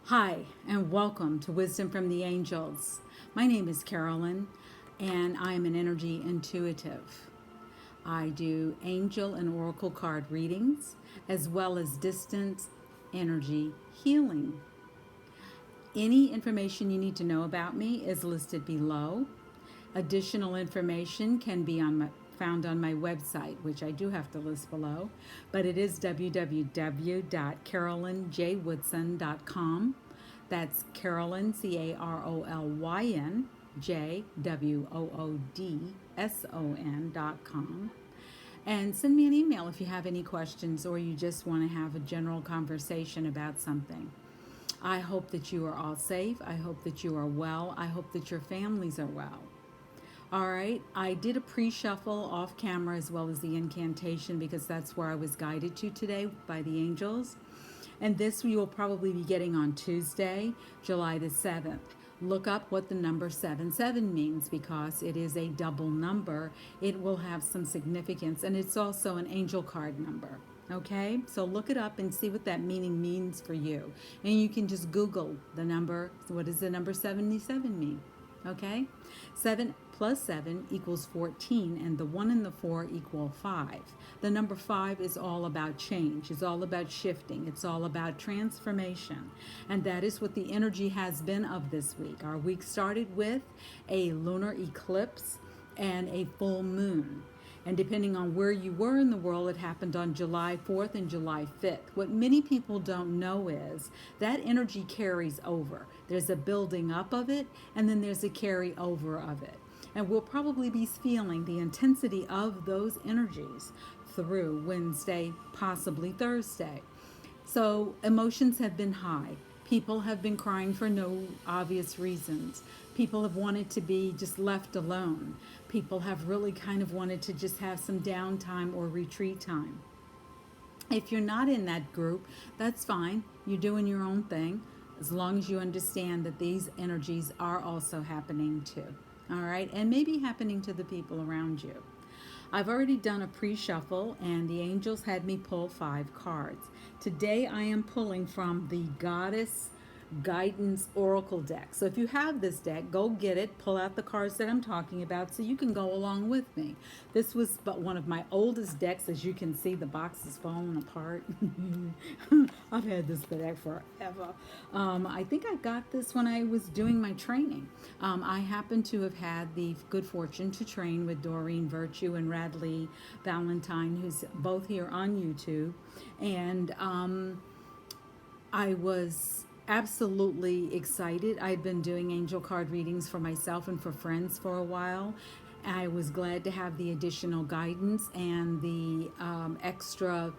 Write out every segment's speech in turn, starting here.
Hi, and welcome to Wisdom from the Angels. My name is Carolyn, and I'm an energy intuitive. I do angel and oracle card readings, as well as distance energy healing. Any information you need to know about me is listed below. Additional information can be found on my website, which I do have to list below, but it is www.carolynjwoodson.com. That's Carolyn, Carolyn, JWOODSON.com. And send me an email if you have any questions or you just want to have a general conversation about something. I hope that you are all safe. I hope that you are well. I hope that your families are well. All right, I did a pre shuffle off camera as well as the incantation because that's where I was guided to today by the angels. And this we will probably be getting on Tuesday, July the 7th. Look up what the number 77 means because it is a double number. It will have some significance, and it's also an angel card number. Okay, so look it up and see what that meaning means for you. And you can just Google the number. What does the number 77 mean? Okay, 7 plus 7 equals 14, and the 1 and the 4 equal 5. The number 5 is all about change, it's all about shifting, it's all about transformation. And that is what the energy has been of this week. Our week started with a lunar eclipse and a full moon. And depending on where you were in the world, it happened on July 4th and July 5th. What many people don't know is that energy carries over. There's a building up of it, and then there's a carry over of it. And we'll probably be feeling the intensity of those energies through Wednesday, possibly Thursday. So emotions have been high. People have been crying for no obvious reasons. People have wanted to be just left alone. People have really kind of wanted to just have some downtime or retreat time. If you're not in that group, that's fine. You're doing your own thing as long as you understand that these energies are also happening too. All right, and maybe happening to the people around you. I've already done a pre shuffle, and the angels had me pull 5 cards. Today I am pulling from the Goddess Guidance Oracle deck. So if you have this deck, go get it, pull out the cards that I'm talking about so you can go along with me. This was but one of my oldest decks. As you can see, the box is falling apart. I've had this deck forever. I think I got this when I was doing my training. I happen to have had the good fortune to train with Doreen Virtue and Radley Valentine, who's both here on YouTube. And I was absolutely excited. I'd been doing angel card readings for myself and for friends for a while. I was glad to have the additional guidance and the extra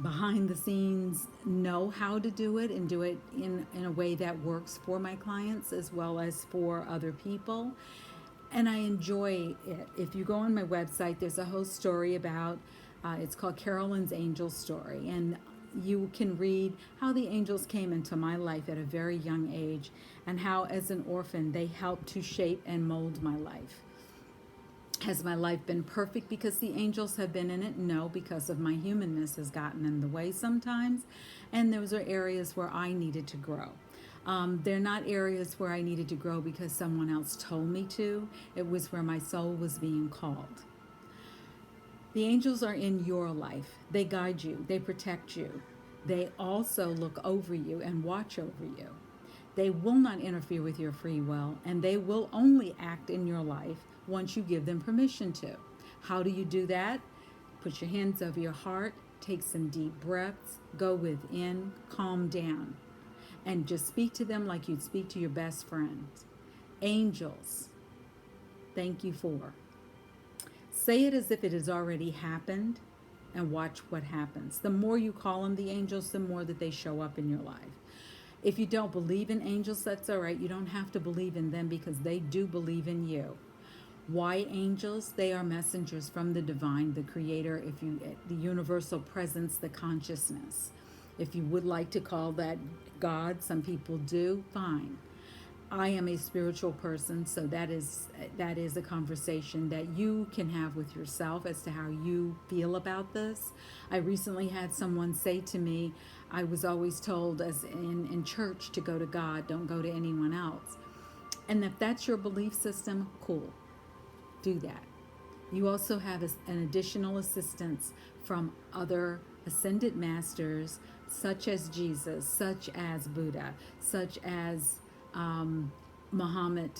behind the scenes know how to do it and do it in a way that works for my clients as well as for other people. And I enjoy it. If you go on my website, there's a whole story about it's called Carolyn's Angel Story. And you can read how the angels came into my life at a very young age and how, as an orphan, they helped to shape and mold my life. Has my life been perfect because the angels have been in it? No, because of my humanness has gotten in the way sometimes. And those are areas where I needed to grow. They're not areas where I needed to grow because someone else told me to. It was where my soul was being called. The angels are in your life. They guide you, they protect you. They also look over you and watch over you. They will not interfere with your free will, and they will only act in your life once you give them permission to. How do you do that? Put your hands over your heart, take some deep breaths, go within, calm down, and just speak to them like you'd speak to your best friends. Angels, thank you for. Say it as if it has already happened and watch what happens. The more you call on the angels, the more that they show up in your life. If you don't believe in angels, that's all right. You don't have to believe in them because they do believe in you. Why angels? They are messengers from the divine, the creator, the universal presence, the consciousness. If you would like to call that God, some people do, fine. I am a spiritual person, so that is a conversation that you can have with yourself as to how you feel about this. I recently had someone say to me, I was always told as in church to go to God, don't go to anyone else. And if that's your belief system, cool, do that. You also have an additional assistance from other ascended masters, such as Jesus, such as Buddha, such as Muhammad.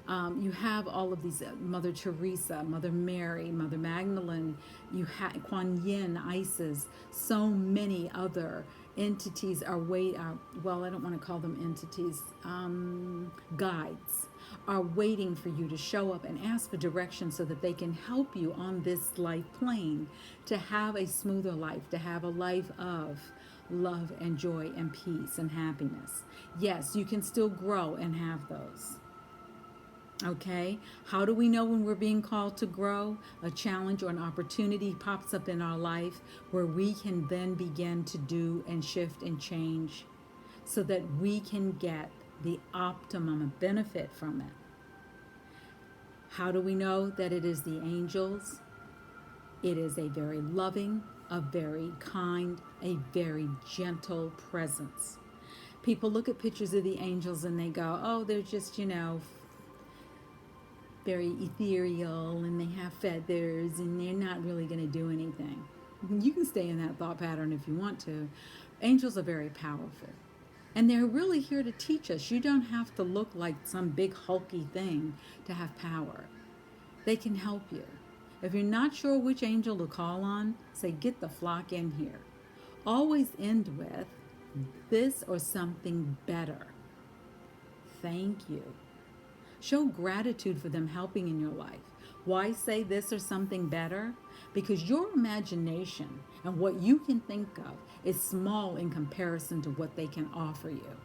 You have all of these, Mother Teresa, Mother Mary, Mother Magdalene, you have Kuan Yin, Isis, so many other entities are well, I don't want to call them entities, guides are waiting for you to show up and ask for direction so that they can help you on this life plane to have a smoother life, to have a life of love and joy and peace and happiness. Yes, you can still grow and have those. Okay, how do we know when we're being called to grow? A challenge or an opportunity pops up in our life where we can then begin to do and shift and change so that we can get the optimum benefit from it. How do we know that it is the angels? It is a very loving, a very kind, a very gentle presence. People look at pictures of the angels and they go, oh, they're just, very ethereal and they have feathers and they're not really going to do anything. You can stay in that thought pattern if you want to. Angels are very powerful. And they're really here to teach us. You don't have to look like some big hulky thing to have power. They can help you. If you're not sure which angel to call on, say, get the flock in here. Always end with this or something better. Thank you. Show gratitude for them helping in your life. Why say this or something better? Because your imagination and what you can think of is small in comparison to what they can offer you.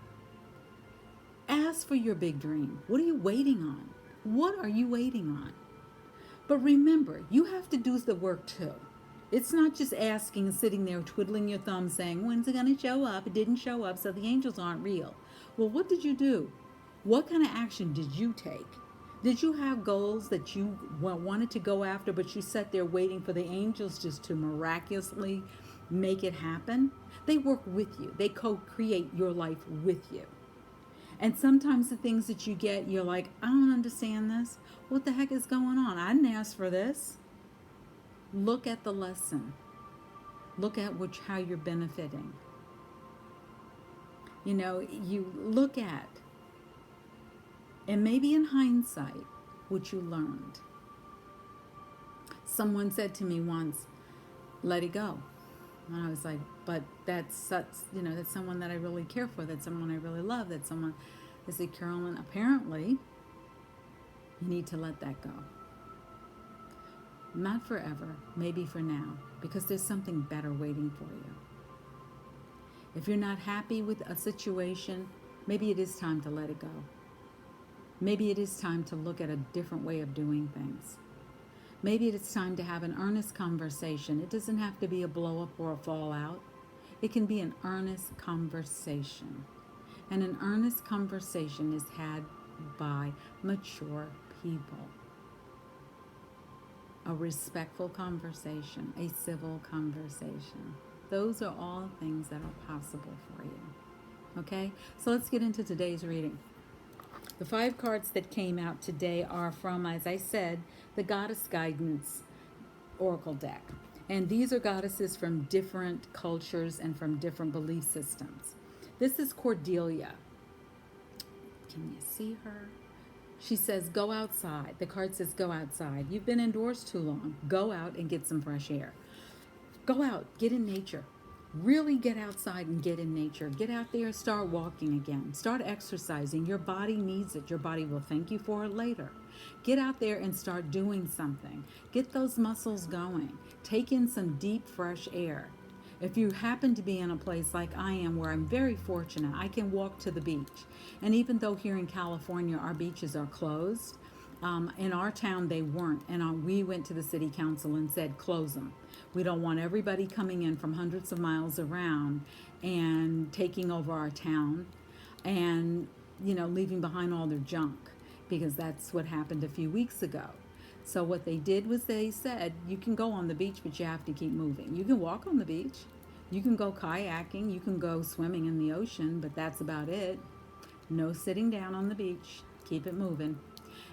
Ask for your big dream. What are you waiting on? What are you waiting on? But remember, you have to do the work too. It's not just asking and sitting there twiddling your thumbs saying, when's it going to show up? It didn't show up, so the angels aren't real. Well, what did you do? What kind of action did you take? Did you have goals that you wanted to go after, but you sat there waiting for the angels just to miraculously make it happen? They work with you. They co-create your life with you. And sometimes the things that you get, you're like, I don't understand this. What the heck is going on? I didn't ask for this. Look at the lesson. Look at how you're benefiting. You look at, and maybe in hindsight, what you learned. Someone said to me once, let it go. And I was like, but that's someone that I really care for, that's someone I really love, that's someone. I said, Carolyn, apparently, you need to let that go. Not forever, maybe for now, because there's something better waiting for you. If you're not happy with a situation, maybe it is time to let it go. Maybe it is time to look at a different way of doing things. Maybe it's time to have an earnest conversation. It doesn't have to be a blow up or a fallout. It can be an earnest conversation. And an earnest conversation is had by mature people. A respectful conversation, a civil conversation. Those are all things that are possible for you. Okay? So let's get into today's reading. The 5 cards that came out today are from, as I said, the Goddess Guidance Oracle deck. And these are goddesses from different cultures and from different belief systems. This is Cordelia. Can you see her? She says, go outside. The card says, go outside. You've been indoors too long. Go out and get some fresh air. Go out, get in nature. Really get outside and get in nature. Get out there, start walking again. Start exercising. Your body needs it. Your body will thank you for it later. Get out there and start doing something. Get those muscles going. Take in some deep, fresh air. If you happen to be in a place like I am, where I'm very fortunate, I can walk to the beach. And even though here in California our beaches are closed, in our town they weren't. And we went to the city council and said, close them. We don't want everybody coming in from hundreds of miles around and taking over our town and, leaving behind all their junk, because that's what happened a few weeks ago. So what they did was they said, you can go on the beach, but you have to keep moving. You can walk on the beach, You can go kayaking, you can go swimming in the ocean, but that's about it. No sitting down on the beach. Keep it moving.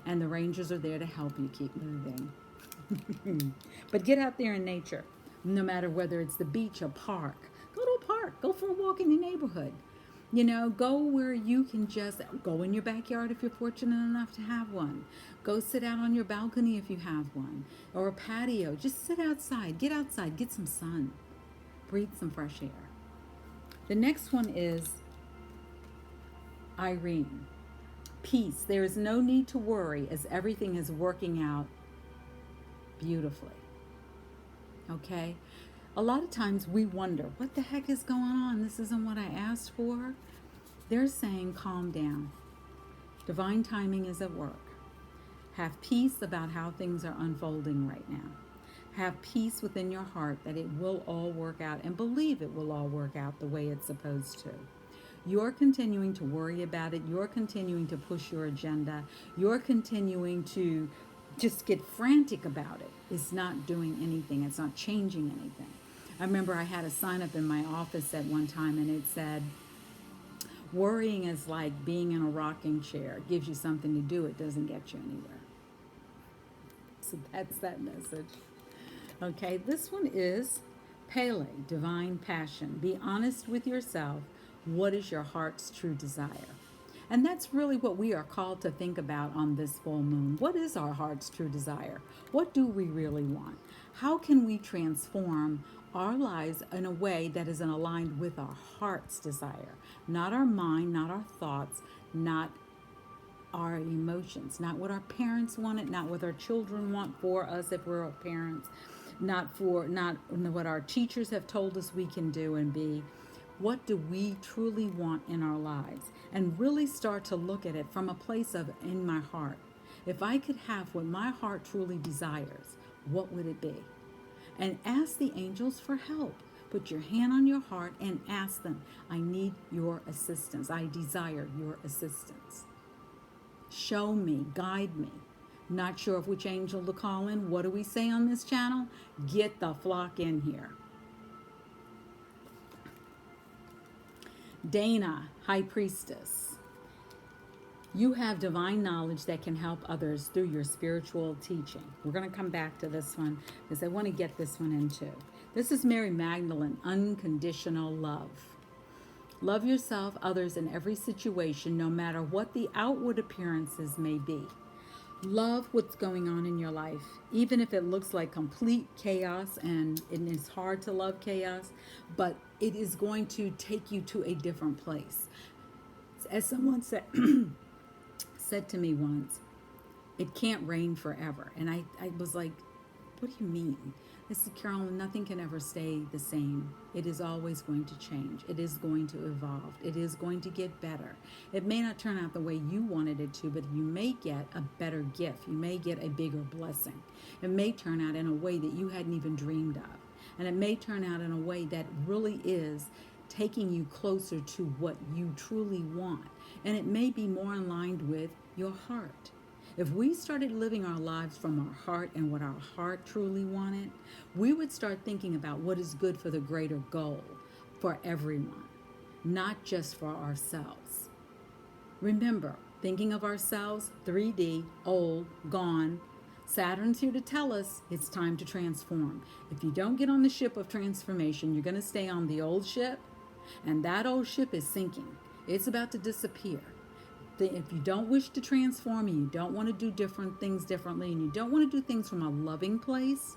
And the rangers are there to help you keep moving. But get out there in nature, no matter whether it's the beach or park. Go to a park, go for a walk in your neighborhood. Go where you can just go in your backyard if you're fortunate enough to have one. Go sit out on your balcony if you have one, or a patio. Just sit outside, get some sun, breathe some fresh air. The next one is Irene. Peace. There is no need to worry as everything is working out beautifully. Okay? A lot of times we wonder, what the heck is going on? This isn't what I asked for. They're saying, calm down. Divine timing is at work. Have peace about how things are unfolding right now. Have peace within your heart that it will all work out, and believe it will all work out the way it's supposed to. You're continuing to worry about it. You're continuing to push your agenda. You're continuing to just get frantic about it. It's not doing anything. It's not changing anything. I remember I had a sign up in my office at one time, and it said, worrying is like being in a rocking chair. It gives you something to do. It doesn't get you anywhere. So that's that message. Okay, this one is Pele, divine passion. Be honest with yourself. What is your heart's true desire? And that's really what we are called to think about on this full moon. What is our heart's true desire? What do we really want? How can we transform our lives in a way that is aligned with our heart's desire? Not our mind, not our thoughts, not our emotions, not what our parents wanted, not what our children want for us if we're parents, not what our teachers have told us we can do and be. What do we truly want in our lives? And really start to look at it from a place of in my heart. If I could have what my heart truly desires, what would it be? And ask the angels for help. Put your hand on your heart and ask them, I need your assistance. I desire your assistance. Show me, guide me. Not sure of which angel to call in. What do we say on this channel? Get the flock in here. Dana, High Priestess. You have divine knowledge that can help others through your spiritual teaching. We're going to come back to this one because I want to get this one in too. This is Mary Magdalene, unconditional love. Love yourself, others, in every situation, no matter what the outward appearances may be. Love what's going on in your life, even if it looks like complete chaos, and it is hard to love chaos, but it is going to take you to a different place. As someone said to me once, it can't rain forever. And I was like, what do you mean? I said, Carolyn, nothing can ever stay the same. It is always going to change. It is going to evolve. It is going to get better. It may not turn out the way you wanted it to, but you may get a better gift. You may get a bigger blessing. It may turn out in a way that you hadn't even dreamed of. And it may turn out in a way that really is taking you closer to what you truly want. And it may be more aligned with your heart. If we started living our lives from our heart and what our heart truly wanted, we would start thinking about what is good for the greater goal for everyone, not just for ourselves. Remember, thinking of ourselves, 3D, old, gone. Saturn's here to tell us it's time to transform. If you don't get on the ship of transformation, you're going to stay on the old ship, and that old ship is sinking. It's about to disappear. If you don't wish to transform and you don't want to do different things differently and you don't want to do things from a loving place,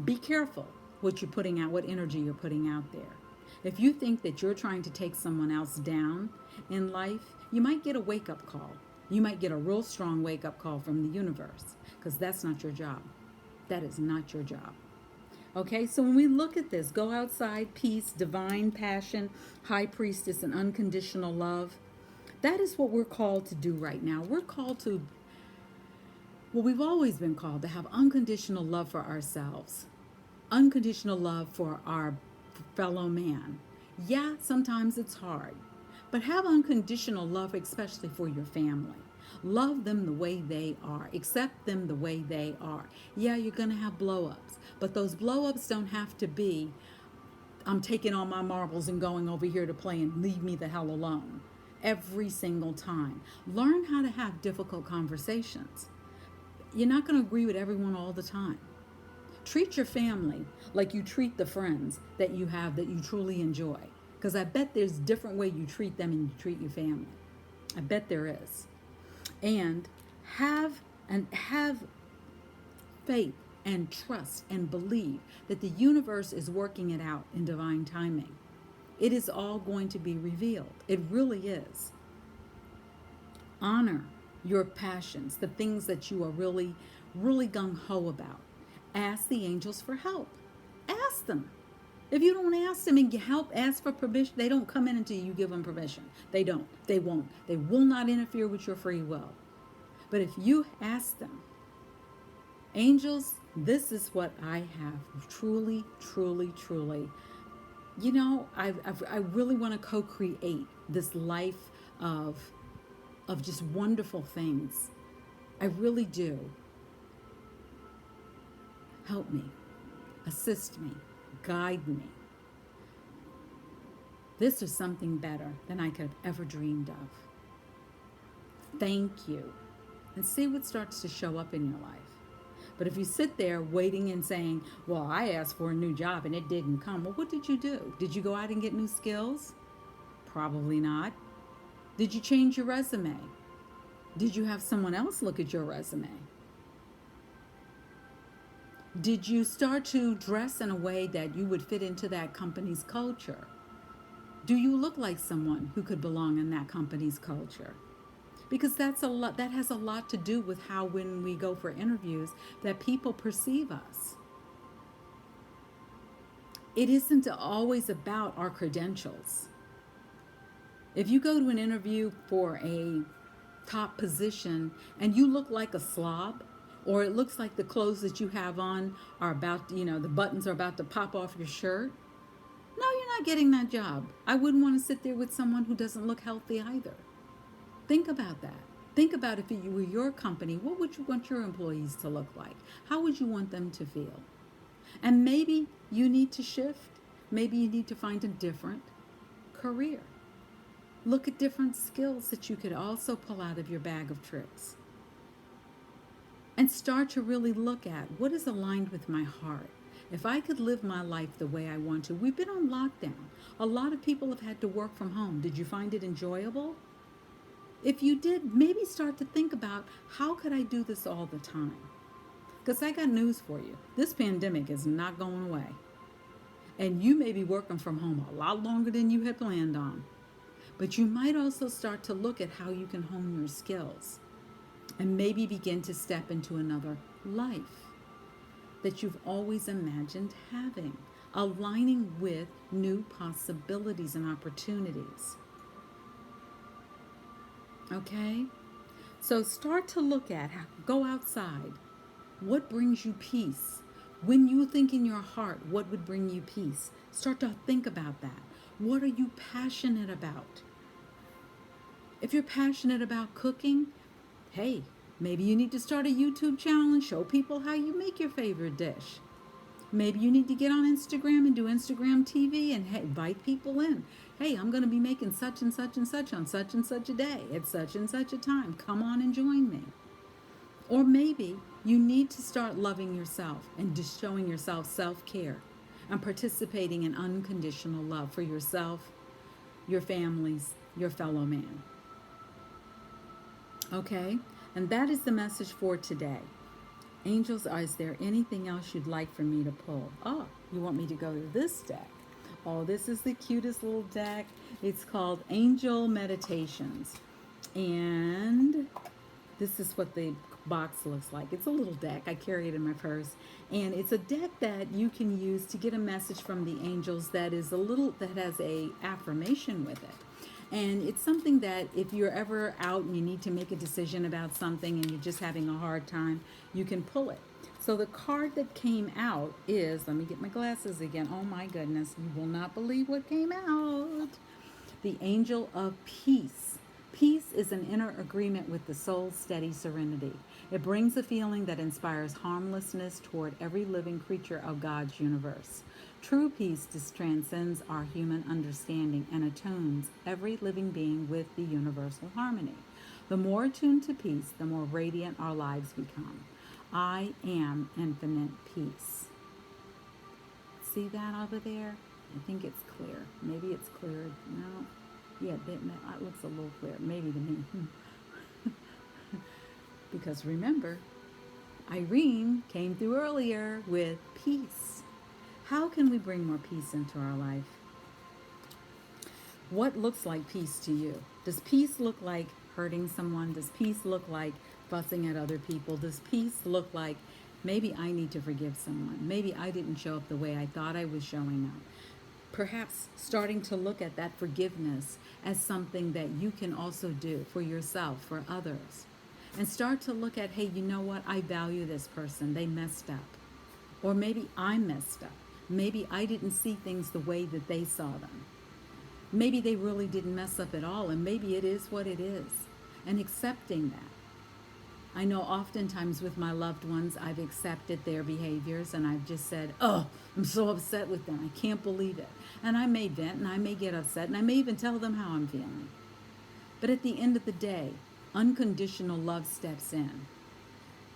be careful what you're putting out, what energy you're putting out there. If you think that you're trying to take someone else down in life, you might get a wake-up call. You might get a real strong wake-up call from the universe, because that's not your job. That is not your job. Okay, so when we look at this, go outside, peace, divine passion, high priestess, and unconditional love, that is what we're called to do right now. We're called to, well, we've always been called to have unconditional love for ourselves, unconditional love for our fellow man. Yeah, sometimes it's hard, but have unconditional love, especially for your family. Love them the way they are. Accept them the way they are. Yeah, you're going to have blow-ups, but those blow-ups don't have to be I'm taking all my marbles and going over here to play and leave me the hell alone. Every single time. Learn how to have difficult conversations. You're not going to agree with everyone all the time. Treat your family like you treat the friends that you have that you truly enjoy. Because I bet there's a different way you treat them and you treat your family. I bet there is. And have faith and trust and believe that the universe is working it out in divine timing. It is all going to be revealed. It really is. Honor your passions, the things that you are really, really gung-ho about. Ask the angels for help. Ask them. If you don't ask them and get help, ask for permission, they don't come in until you give them permission. They don't. They won't. They will not interfere with your free will. But if you ask them, angels, this is what I have truly, truly, truly. You know, I really want to co-create this life of just wonderful things. I really do. Help me, assist me, guide me. This is something better than I could have ever dreamed of. Thank you. And see what starts to show up in your life. But if you sit there waiting and saying, well, I asked for a new job and it didn't come, well, what did you do? Did you go out and get new skills? Probably not. Did you change your resume? Did you have someone else look at your resume? Did you start to dress in a way that you would fit into that company's culture? Do you look like someone who could belong in that company's culture? Because that has a lot to do with how, when we go for interviews, that people perceive us. It isn't always about our credentials. If you go to an interview for a top position and you look like a slob, or it looks like the clothes that you have on are about, the buttons are about to pop off your shirt, no, you're not getting that job. I wouldn't want to sit there with someone who doesn't look healthy either. Think about that. Think about if you were your company, what would you want your employees to look like? How would you want them to feel? And maybe you need to shift. Maybe you need to find a different career. Look at different skills that you could also pull out of your bag of tricks. And start to really look at what is aligned with my heart. If I could live my life the way I want to. We've been on lockdown. A lot of people have had to work from home. Did you find it enjoyable? If you did, maybe start to think about, how could I do this all the time? Because I got news for you. This pandemic is not going away. And you may be working from home a lot longer than you had planned on. But you might also start to look at how you can hone your skills and maybe begin to step into another life that you've always imagined having, aligning with new possibilities and opportunities. Okay? So start to look at, go outside. What brings you peace? When you think in your heart, what would bring you peace? Start to think about that. What are you passionate about? If you're passionate about cooking, hey, maybe you need to start a YouTube channel and show people how you make your favorite dish. Maybe you need to get on Instagram and do Instagram TV and invite people in. Hey, I'm going to be making such and such and such on such and such a day at such and such a time. Come on and join me. Or maybe you need to start loving yourself and just showing yourself self-care and participating in unconditional love for yourself, your families, your fellow man. Okay? And that is the message for today. Angels, is there anything else you'd like for me to pull? Oh, you want me to go to this deck? Oh, this is the cutest little deck. It's called Angel Meditations. And this is what the box looks like. It's a little deck. I carry it in my purse. And it's a deck that you can use to get a message from the angels that has a affirmation with it. And it's something that if you're ever out and you need to make a decision about something and you're just having a hard time, you can pull it. So the card that came out is, let me get my glasses again. Oh my goodness, you will not believe what came out. The Angel of Peace. Peace is an inner agreement with the soul's steady serenity. It brings a feeling that inspires harmlessness toward every living creature of God's universe. True peace transcends our human understanding and attunes every living being with the universal harmony. The more attuned to peace, the more radiant our lives become. I am infinite peace. See that over there? I think it's clear. Maybe it's clear. No. Yeah, that looks a little clear. Maybe to me. Because remember, Irene came through earlier with peace. How can we bring more peace into our life? What looks like peace to you? Does peace look like hurting someone? Does peace look like fussing at other people? Does peace look like maybe I need to forgive someone? Maybe I didn't show up the way I thought I was showing up. Perhaps starting to look at that forgiveness as something that you can also do for yourself, for others. And start to look at, hey, you know what? I value this person. They messed up. Or maybe I messed up. Maybe I didn't see things the way that they saw them. Maybe they really didn't mess up at all, and maybe it is what it is. And accepting that. I know oftentimes with my loved ones, I've accepted their behaviors and I've just said, oh, I'm so upset with them. I can't believe it. And I may vent and I may get upset and I may even tell them how I'm feeling. But at the end of the day, unconditional love steps in.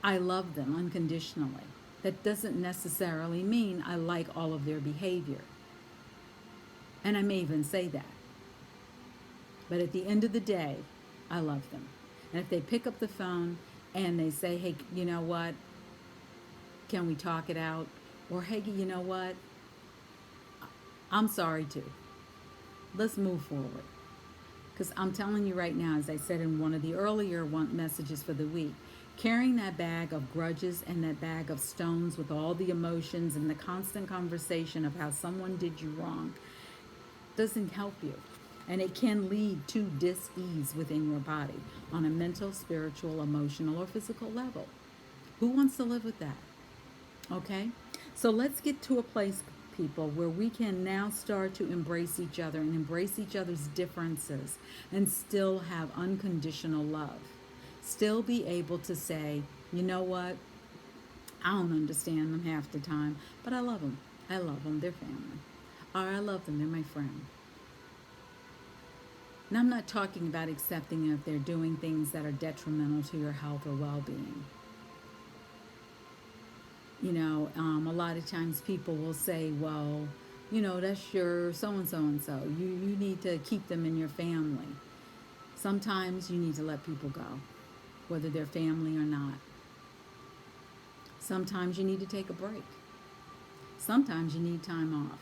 I love them unconditionally. That doesn't necessarily mean I like all of their behavior. And I may even say that. But at the end of the day, I love them. And if they pick up the phone and they say, hey, you know what? Can we talk it out? Or, hey, you know what? I'm sorry too. Let's move forward. Because I'm telling you right now, as I said in one of the earlier messages for the week, carrying that bag of grudges and that bag of stones with all the emotions and the constant conversation of how someone did you wrong doesn't help you. And it can lead to dis-ease within your body on a mental, spiritual, emotional, or physical level. Who wants to live with that? Okay? So let's get to a place, people, where we can now start to embrace each other and embrace each other's differences and still have unconditional love. Still be able to say, you know what? I don't understand them half the time, but I love them. I love them. They're family. Or I love them. They're my friend. Now, I'm not talking about accepting if they're doing things that are detrimental to your health or well-being. You know, a lot of times people will say, well, you know, that's your so-and-so and so. You need to keep them in your family. Sometimes you need to let people go, whether they're family or not. Sometimes you need to take a break. Sometimes you need time off.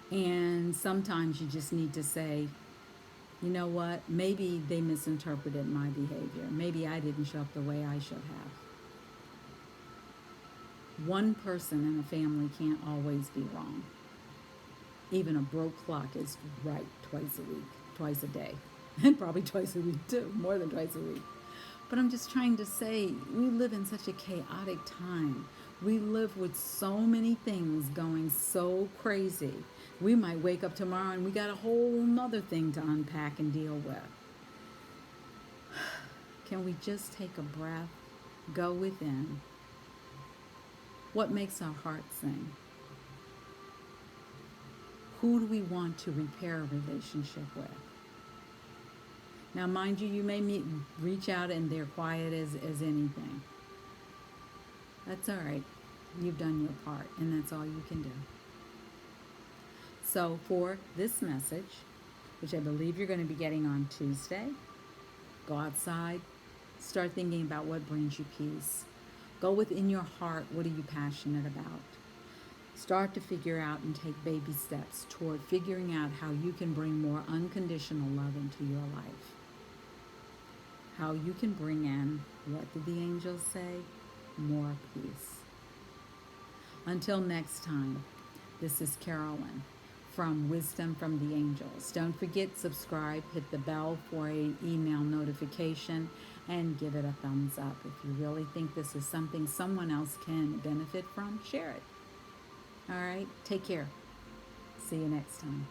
And sometimes you just need to say, you know what, maybe they misinterpreted my behavior. Maybe I didn't show up the way I should have. One person in a family can't always be wrong. Even a broke clock is right twice a week, twice a day, and probably twice a week too, more than twice a week. But I'm just trying to say, we live in such a chaotic time. We live with so many things going so crazy. We might wake up tomorrow and we got a whole nother thing to unpack and deal with. Can we just take a breath, go within? What makes our heart sing? Who do we want to repair a relationship with? Now, mind you, you may reach out and they're quiet as anything. That's all right. You've done your part, and that's all you can do. So for this message, which I believe you're going to be getting on Tuesday, go outside, start thinking about what brings you peace. Go within your heart, what are you passionate about? Start to figure out and take baby steps toward figuring out how you can bring more unconditional love into your life. How you can bring in, what did the angels say? More peace. Until next time, this is Carolyn from Wisdom from the Angels. Don't forget, subscribe, hit the bell for an email notification, and give it a thumbs up. If you really think this is something someone else can benefit from, share it. All right, take care. See you next time.